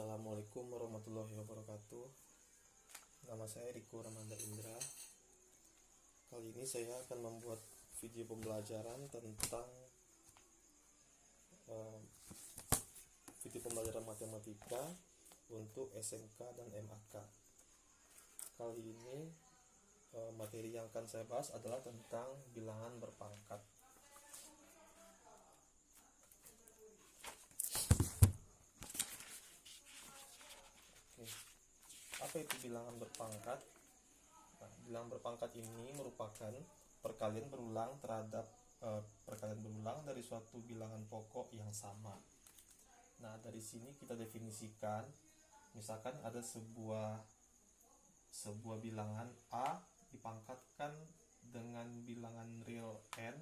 Assalamualaikum warahmatullahi wabarakatuh. Nama saya Riko Ramanda Indra. Kali ini saya akan membuat video pembelajaran tentang video pembelajaran matematika untuk SMK dan MAK. Kali ini materi yang akan saya bahas adalah tentang bilangan berpangkat. Apa itu bilangan berpangkat? Nah, bilangan berpangkat ini merupakan perkalian berulang dari suatu bilangan pokok yang sama. Nah, dari sini kita definisikan, misalkan ada sebuah bilangan A dipangkatkan dengan bilangan real n,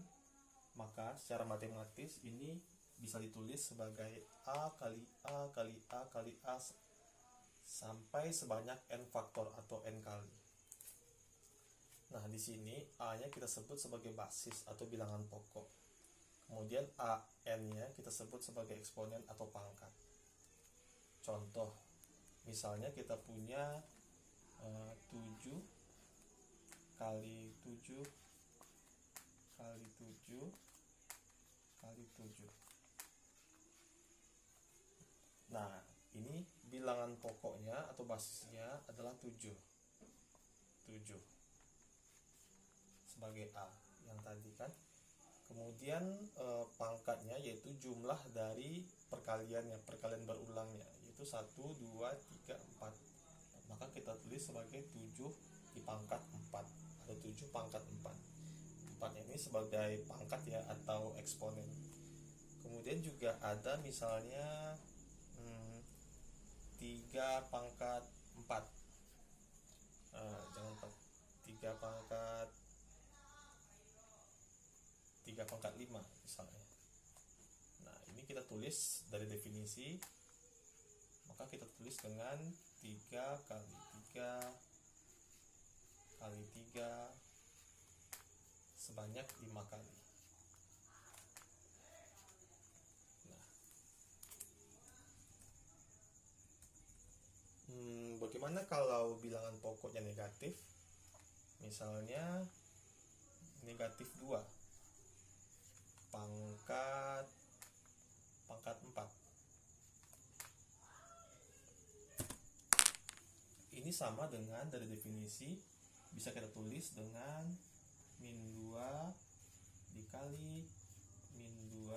maka secara matematis ini bisa ditulis sebagai A kali A kali A kali A sampai sebanyak n faktor atau n kali. Nah, di sini A-nya kita sebut sebagai basis atau bilangan pokok. Kemudian AN-nya kita sebut sebagai eksponen atau pangkat. Contoh, misalnya kita punya 7 kali 7 kali 7 kali 7. Nah, ini bilangan pokoknya atau basisnya adalah 7 sebagai A yang tadi kan. Kemudian pangkatnya yaitu jumlah dari perkalian berulangnya, yaitu 1, 2, 3, 4. Maka kita tulis sebagai 7 dipangkat 4 atau 7 pangkat 4. 4 ini sebagai pangkat ya atau eksponen. Kemudian juga ada misalnya 3 pangkat 4. Jangan 3 pangkat 5 misalnya. Nah, ini kita tulis dari definisi, maka kita tulis dengan 3 kali 3 kali 3 sebanyak 5 kali. Bagaimana kalau bilangan pokoknya negatif? Misalnya negatif 2 pangkat 4. Ini sama dengan dari definisi, bisa kita tulis dengan min 2 dikali min 2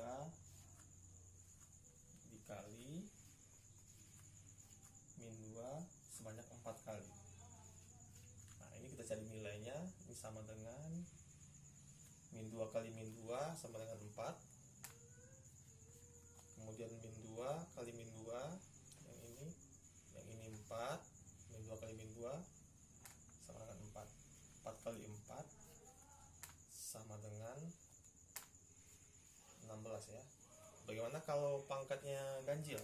dikali min 2 sebanyak 4 kali. Nah, ini kita cari nilainya. Ini sama dengan min 2 kali min 2 sama dengan 4. Kemudian min 2 kali min 2, yang ini 4. Min 2 kali min 2 sama dengan 4. 4 kali 4 sama dengan 16 ya. Bagaimana kalau pangkatnya ganjil?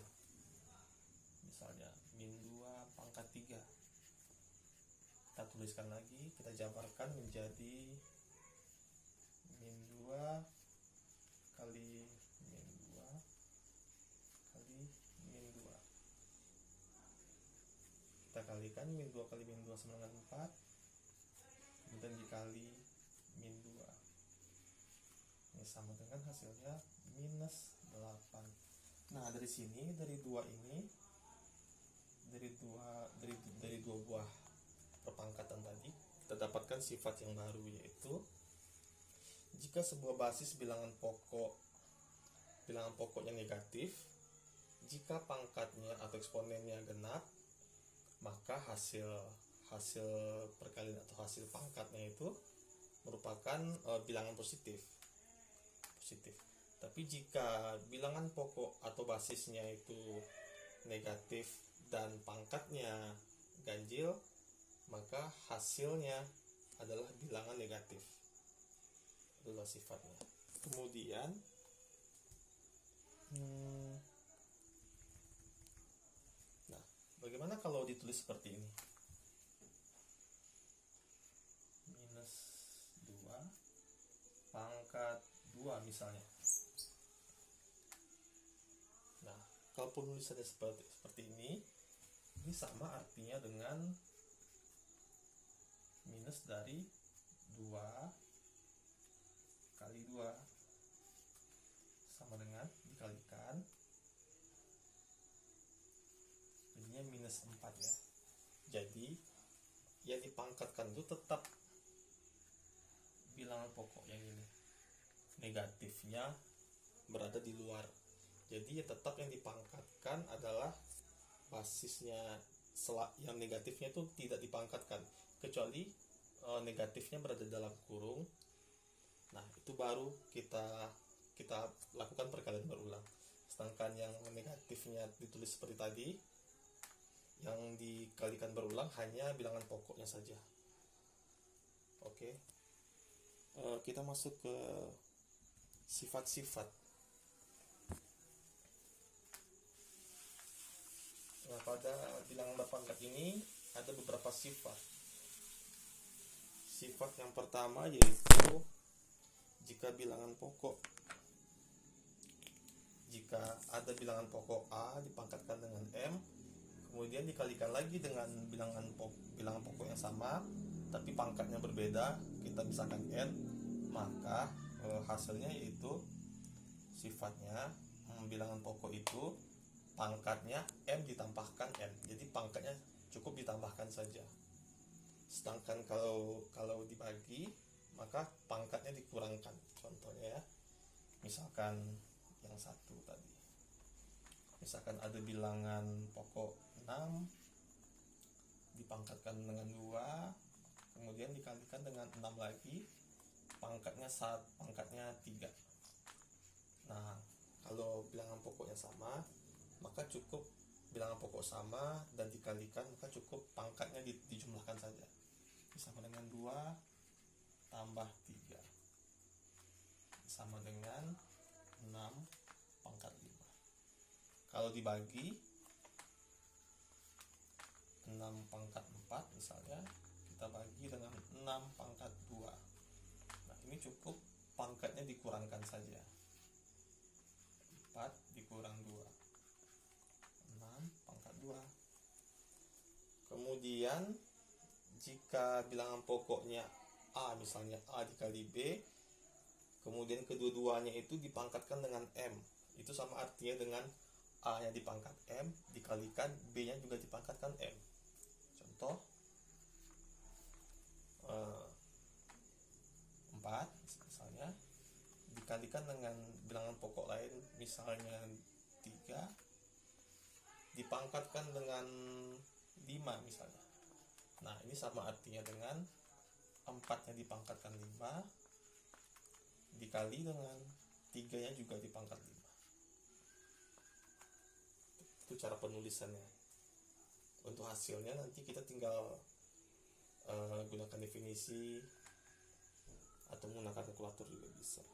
Misalnya min 2 pangkat 3. Kita tuliskan lagi, kita jabarkan menjadi min 2 kali min 2 kali min 2. Kita kalikan min 2 kali min 2 sama dengan 4, kemudian dikali min 2. Ini sama dengan hasilnya minus 8. Nah, dari sini, dari dua buah perpangkatan tadi, kita dapatkan sifat yang baru, yaitu jika sebuah basis bilangan pokoknya negatif, jika pangkatnya atau eksponennya genap, maka hasil perkalian atau hasil pangkatnya itu merupakan bilangan positif. Tapi jika bilangan pokok atau basisnya itu negatif dan pangkatnya ganjil, maka hasilnya adalah bilangan negatif. Itulah sifatnya. Kemudian nah, bagaimana kalau ditulis seperti ini? Minus 2 pangkat 2 misalnya. Nah, kalau penulisannya seperti ini sama artinya dengan minus dari 2 kali 2 sama dengan dikalikan jadinya minus 4 ya. Jadi yang dipangkatkan itu tetap bilangan pokok yang ini, negatifnya berada di luar. Jadi tetap yang dipangkatkan adalah basisnya, yang negatifnya itu tidak dipangkatkan kecuali negatifnya berada dalam kurung. Nah itu baru kita lakukan perkalian berulang. Sedangkan yang negatifnya ditulis seperti tadi, yang dikalikan berulang hanya bilangan pokoknya saja. Oke, kita masuk ke sifat-sifat. Nah, pada bilangan berpangkat ini ada beberapa sifat. Sifat yang pertama yaitu jika ada bilangan pokok A dipangkatkan dengan M, kemudian dikalikan lagi dengan bilangan pokok yang sama tapi pangkatnya berbeda, kita misalkan N, maka hasilnya yaitu sifatnya bilangan pokok itu pangkatnya M ditambahkan N, jadi pangkatnya cukup ditambahkan saja. Sedangkan kalau dibagi maka pangkatnya dikurangkan. Contohnya ya, misalkan yang satu tadi, misalkan ada bilangan pokok 6 dipangkatkan dengan 2, kemudian dikalikan dengan 6 lagi, pangkatnya 3. Nah kalau bilangan pokoknya sama, maka cukup bilangan pokok sama dan dikalikan, maka cukup pangkatnya dijumlahkan saja, sama dengan 2 tambah 3 sama dengan 6 pangkat 5. Kalau dibagi 6 pangkat 4 misalnya, kita bagi dengan 6 pangkat 2. Nah ini cukup pangkatnya dikurangkan saja, 4 dikurang 2, 6 pangkat 2. Kemudian jika bilangan pokoknya A, misalnya A dikali B, kemudian kedua-duanya itu dipangkatkan dengan M, itu sama artinya dengan A nya dipangkat M dikalikan B nya juga dipangkatkan M. Contoh 4 misalnya dikalikan dengan bilangan pokok lain, misalnya 3 dipangkatkan dengan 5 misalnya. Nah ini sama artinya dengan 4 nya dipangkatkan 5 dikali dengan 3 nya juga dipangkat 5. Itu cara penulisannya. Untuk hasilnya nanti kita tinggal gunakan definisi atau menggunakan kalkulator juga bisa.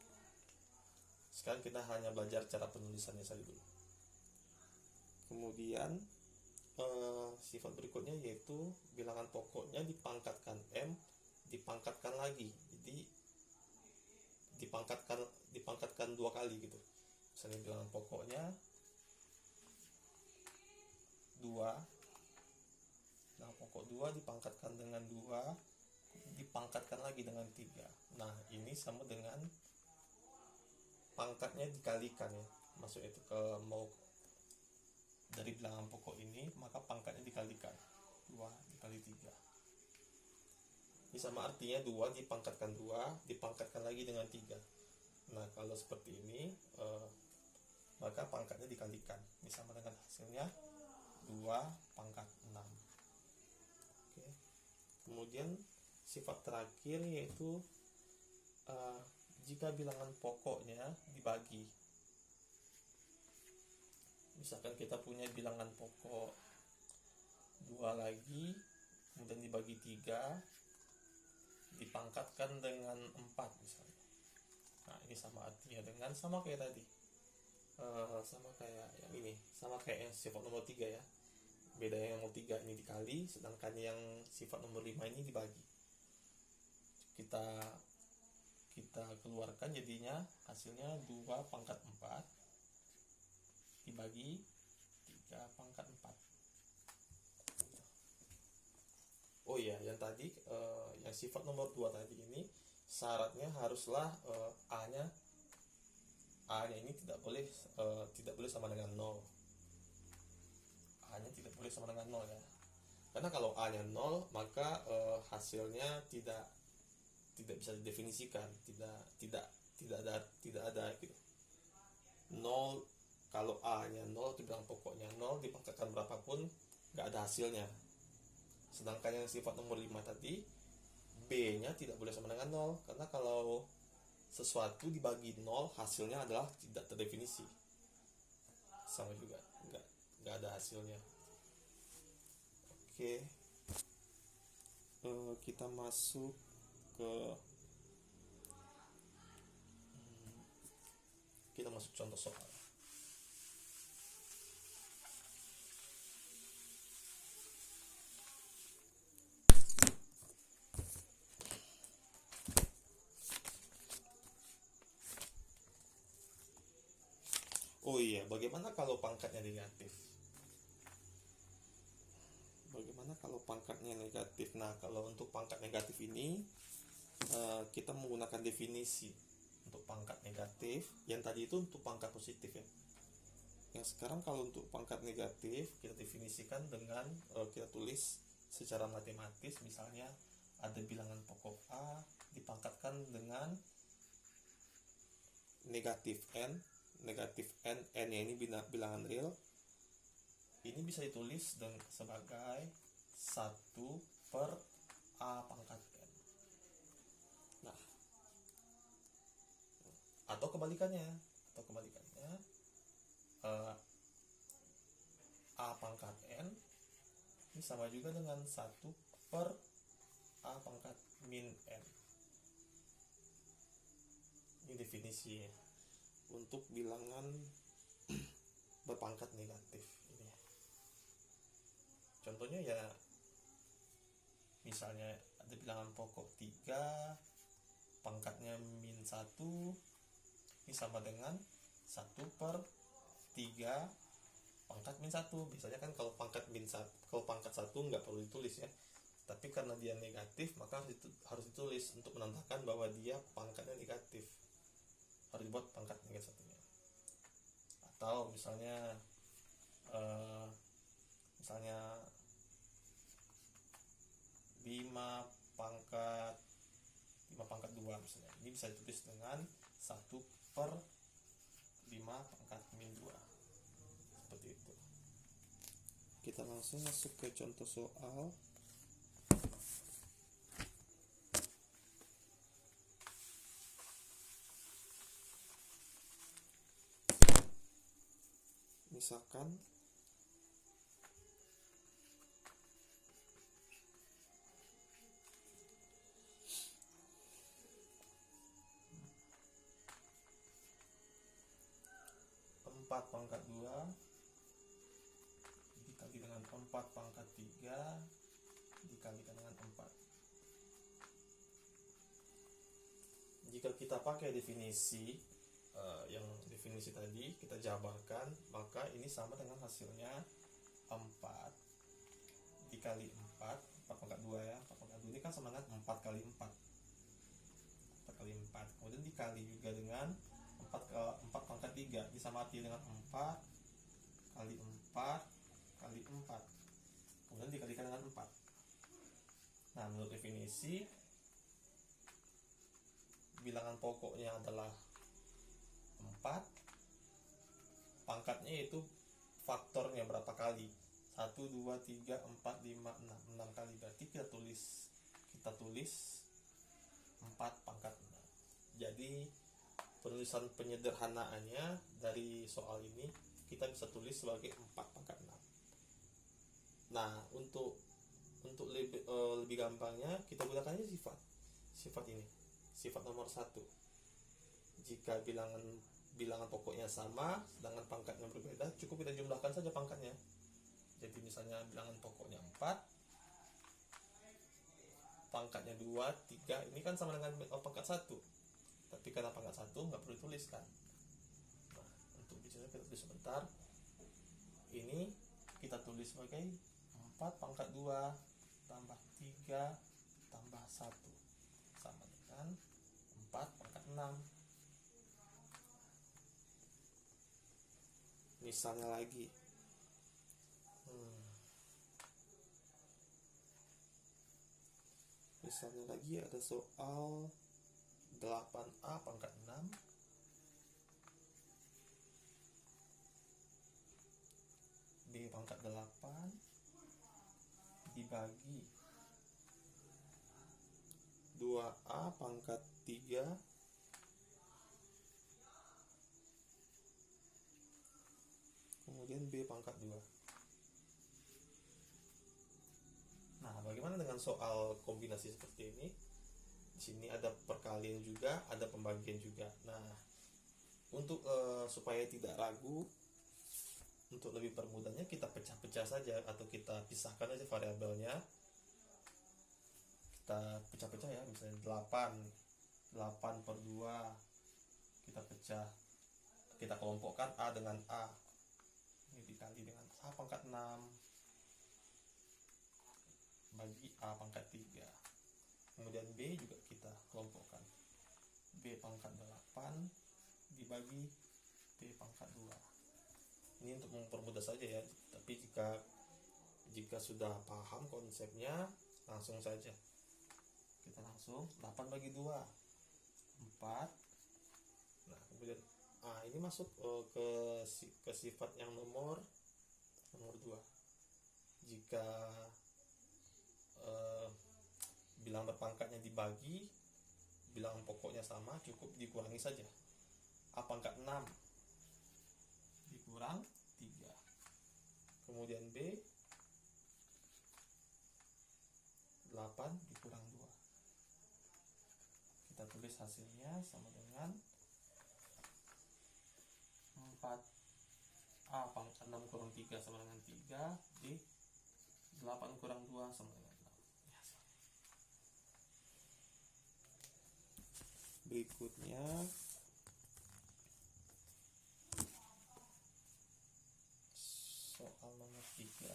Sekarang kita hanya belajar cara penulisannya saja dulu. Kemudian sifat berikutnya yaitu bilangan pokoknya dipangkatkan M dipangkatkan lagi, jadi dipangkatkan 2 kali gitu. Misalnya bilangan pokoknya 2, bilangan pokok 2 dipangkatkan dengan 2 dipangkatkan lagi dengan 3. Nah ini sama dengan pangkatnya dikalikan ya, maksudnya itu mau dari bilangan pokok ini maka pangkatnya dikalikan 2 dikali 3. Ini sama artinya 2 dipangkatkan 2 dipangkatkan lagi dengan 3. Nah kalau seperti ini maka pangkatnya dikalikan, ini sama dengan hasilnya 2 pangkat 6. Oke. Kemudian sifat terakhir yaitu jika bilangan pokoknya dibagi. Misalkan kita punya bilangan pokok 2 lagi, kemudian dibagi 3 dipangkatkan dengan 4 misalnya. Nah ini sama artinya dengan sama kayak tadi, sama kayak yang ini, sama kayak yang sifat nomor 3 ya. Beda yang nomor 3 ini dikali, sedangkan yang sifat nomor 5 ini dibagi. Kita keluarkan jadinya hasilnya 2 pangkat 4 dibagi 3 pangkat 4. Oh iya, yang tadi yang sifat nomor 2 tadi ini syaratnya haruslah A-nya ini tidak boleh sama dengan 0. A-nya tidak boleh sama dengan 0 ya. Karena kalau A-nya 0, maka hasilnya tidak bisa didefinisikan, tidak ada gitu. 0, kalau A-nya 0, bilangan pokoknya 0, dipangkatkan berapapun nggak ada hasilnya. Sedangkan yang sifat nomor 5 tadi, B-nya tidak boleh sama dengan 0, karena kalau sesuatu dibagi 0, hasilnya adalah tidak terdefinisi. Sama juga, nggak ada hasilnya. Oke, kita masuk ke contoh soal. Oh iya, bagaimana kalau pangkatnya negatif? Nah, kalau untuk pangkat negatif ini kita menggunakan definisi untuk pangkat negatif. Yang tadi itu untuk pangkat positif ya. Yang sekarang kalau untuk pangkat negatif kita definisikan dengan kita tulis secara matematis. Misalnya ada bilangan pokok A dipangkatkan dengan negatif n n-nya ini bilangan real. Ini bisa ditulis sebagai 1 per A pangkat n. Nah, atau kebalikannya A pangkat n ini sama juga dengan 1 per A pangkat min n. Ini definisi untuk bilangan berpangkat negatif ini. Contohnya ya, misalnya ada bilangan pokok 3, pangkatnya min 1, ini sama dengan 1 per 3 pangkat min 1. Biasanya kan kalau pangkat 1 nggak perlu ditulis ya, tapi karena dia negatif maka harus ditulis untuk menandakan bahwa dia pangkatnya negatif, harus dibuat pangkat negatif satunya. Atau misalnya 5 pangkat 2 misalnya. Ini bisa ditulis dengan 1 per 5 pangkat min 2. Seperti itu. Kita langsung masuk ke contoh soal. Misalkan empat pangkat 2 dikali dengan 4 pangkat 3 dikalikan dengan 4. Jika kita pakai definisi yang definisi tadi kita jabarkan, maka ini sama dengan hasilnya 4 dikali 4 pangkat 2 ya. 4 pangkat 2 ini kan sama dengan 4 kali 4. Kemudian dikali juga dengan 4 pangkat 3 disamati dengan 4 kali 4 kali 4, kemudian dikalikan dengan 4. Nah, menurut definisi bilangan pokoknya adalah 4, pangkatnya itu faktornya berapa kali, 1, 2, 3, 4, 5, 6 kali. Berarti kita tulis 4 pangkat 6. Jadi penulisan penyederhanaannya dari soal ini kita bisa tulis sebagai 4 pangkat 6. Nah, untuk lebih gampangnya kita gunakan aja sifat ini, sifat nomor 1. Jika bilangan pokoknya sama sedangkan pangkatnya berbeda, cukup kita jumlahkan saja pangkatnya. Jadi misalnya bilangan pokoknya 4, pangkatnya 2, 3, ini kan sama dengan pangkat 1. Tapi karena pangkat 1 nggak perlu dituliskan. Nah, untuk bicara kita tulis sebentar. Ini kita tulis sebagai 4 pangkat 2 tambah 3 tambah 1 sama dengan 4 pangkat 6. Misalnya lagi, ada soal 8A pangkat 6 B pangkat 8 dibagi 2A pangkat 3 kemudian B pangkat 2. Nah, bagaimana dengan soal kombinasi seperti ini? Di sini ada perkalian juga, ada pembagian juga. Nah, untuk supaya tidak ragu, untuk lebih permudahnya kita pecah-pecah saja atau kita pisahkan aja variabelnya. Kita pecah-pecah ya, misalnya 8 per 2 kita pecah, kita kelompokkan A dengan A, ini dikali dengan A pangkat 6 bagi A pangkat 3. Kemudian B juga kita kelompokkan, B pangkat 8 dibagi B pangkat 2. Ini untuk mempermudah saja ya, tapi jika sudah paham konsepnya, langsung saja kita langsung 8 bagi 2 4. Nah, kemudian ini masuk ke sifat yang nomor 2. Jika bilangan berpangkatnya dibagi, bilangan pokoknya sama, cukup dikurangi saja. A pangkat 6 dikurang 3. Kemudian B 8 dikurang 2. Kita tulis hasilnya sama dengan 4 A pangkat 6 kurang 3 sama dengan 3, B 8 kurang 2 sama dengan 6. Berikutnya soal nomor 3.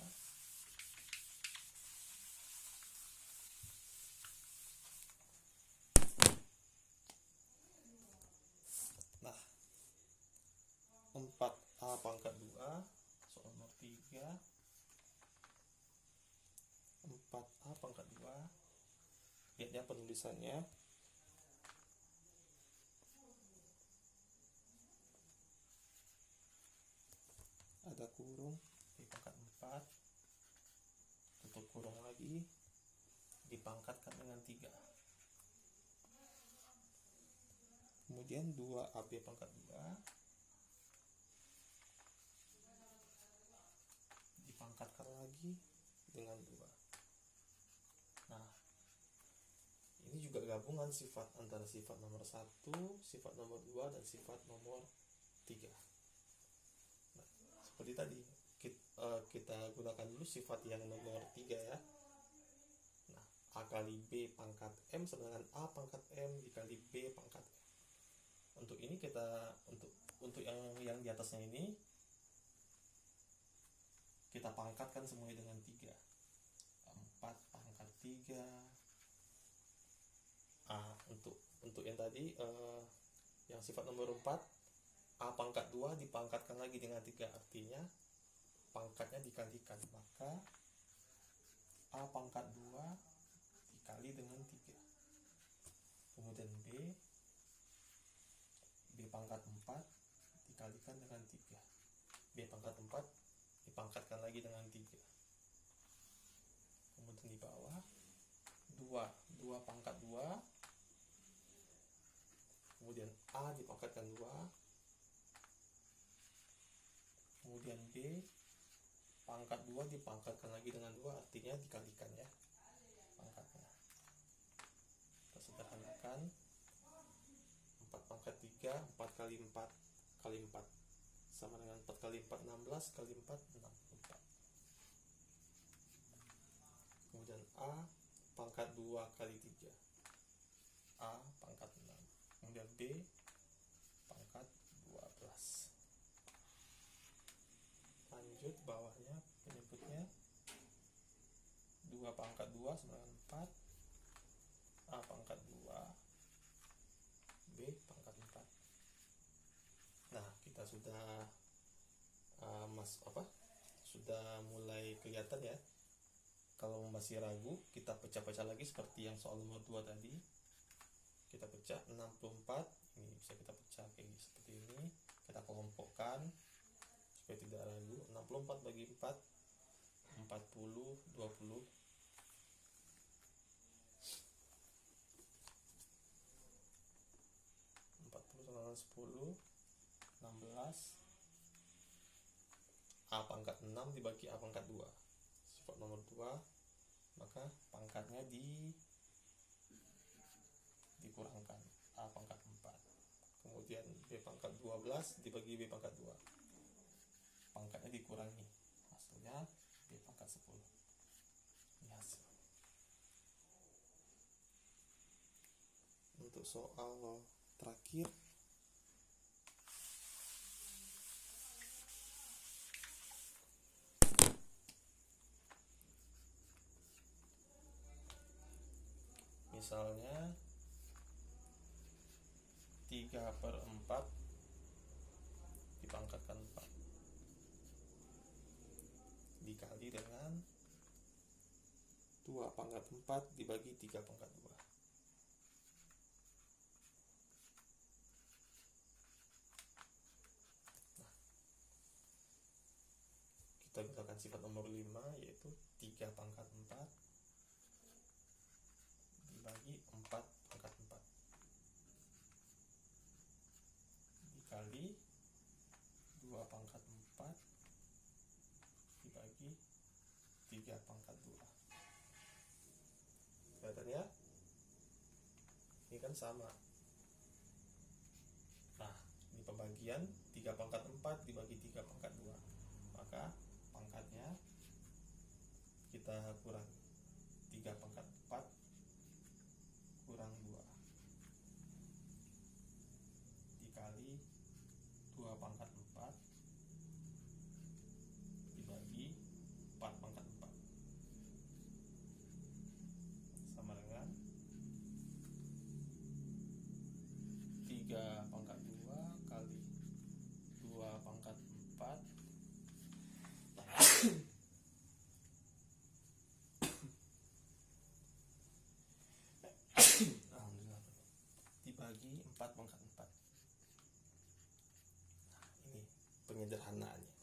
Nah, 4A pangkat 2, soal nomor 3. 4A pangkat 2, lihat ya penulisannya. Ada kurung, B pangkat 4, tutup kurung lagi, dipangkatkan dengan 3. Kemudian 2AB pangkat 2 dipangkatkan lagi dengan 2. Nah, ini juga gabungan sifat antara sifat nomor 1, sifat nomor 2, dan sifat nomor 3. Nah, seperti tadi kita gunakan dulu sifat yang nomor 3 ya. Nah, A kali B pangkat M sama dengan A pangkat M dikali B pangkat M. Untuk ini kita untuk yang di atasnya ini kita pangkatkan semuanya dengan 3. 4 pangkat 3 untuk yang tadi yang sifat nomor 4, A pangkat 2 dipangkatkan lagi dengan 3, artinya pangkatnya dikalikan, maka A pangkat 2 dikali dengan 3. Kemudian B pangkat 4 dikalikan dengan 3. B pangkat 4 dipangkatkan lagi dengan 3. Kemudian di bawah 2 pangkat 2, kemudian A dipangkatkan 2, kemudian B pangkat 2 dipangkatkan lagi dengan 2, artinya dikalikan ya pangkatnya. Kita sederhanakan, 4 pangkat 3, 4 kali 4 kali 4 sama dengan 4 kali 4 16, kali 4 64. Kemudian A pangkat 2 kali 3, A pangkat 6. Kemudian B pangkat 12. Lanjut bawahnya penyebut pangkat 2 sama dengan 4, A pangkat 2, B pangkat 4. Nah, kita sudah sudah mulai kelihatan ya. Kalau masih ragu, kita pecah-pecah lagi seperti yang soal nomor 2 tadi. Kita pecah 64, ini bisa kita pecah kayak seperti ini. Kita kelompokkan supaya tidak ragu. 64 bagi 4, 40, 20. 40 sama dengan 10, 16. A pangkat 6 dibagi A pangkat 2. Sifat nomor 2, maka pangkatnya dikurangkan A pangkat 4. Kemudian B pangkat 12 dibagi B pangkat 2. Pangkatnya dikurangi. Hasilnya B pangkat 10. Ini hasil. Untuk soal terakhir, misalnya 3/4 dipangkatkan 4 dikali dengan 2 pangkat 4 dibagi 3 pangkat 2. Nah, kita gunakan sifat nomor 5, yaitu 3 pangkat 4 dibagi 4 pangkat 4 dikali 2 pangkat 4 dibagi 3 pangkat 2. Kelihatan ya? Ini kan sama. Nah, ini pembagian 3 pangkat 4 dibagi 3 pangkat 2. Maka pangkatnya kita kurang 3 pangkat 4 kurang 2 dikali 2 pangkat 4 dibagi 4 pangkat 4 sama dengan 3 pangkat 2 kali 2 pangkat 4 dibagi 4 pangkat 4. Nah, ini penyederhanaannya.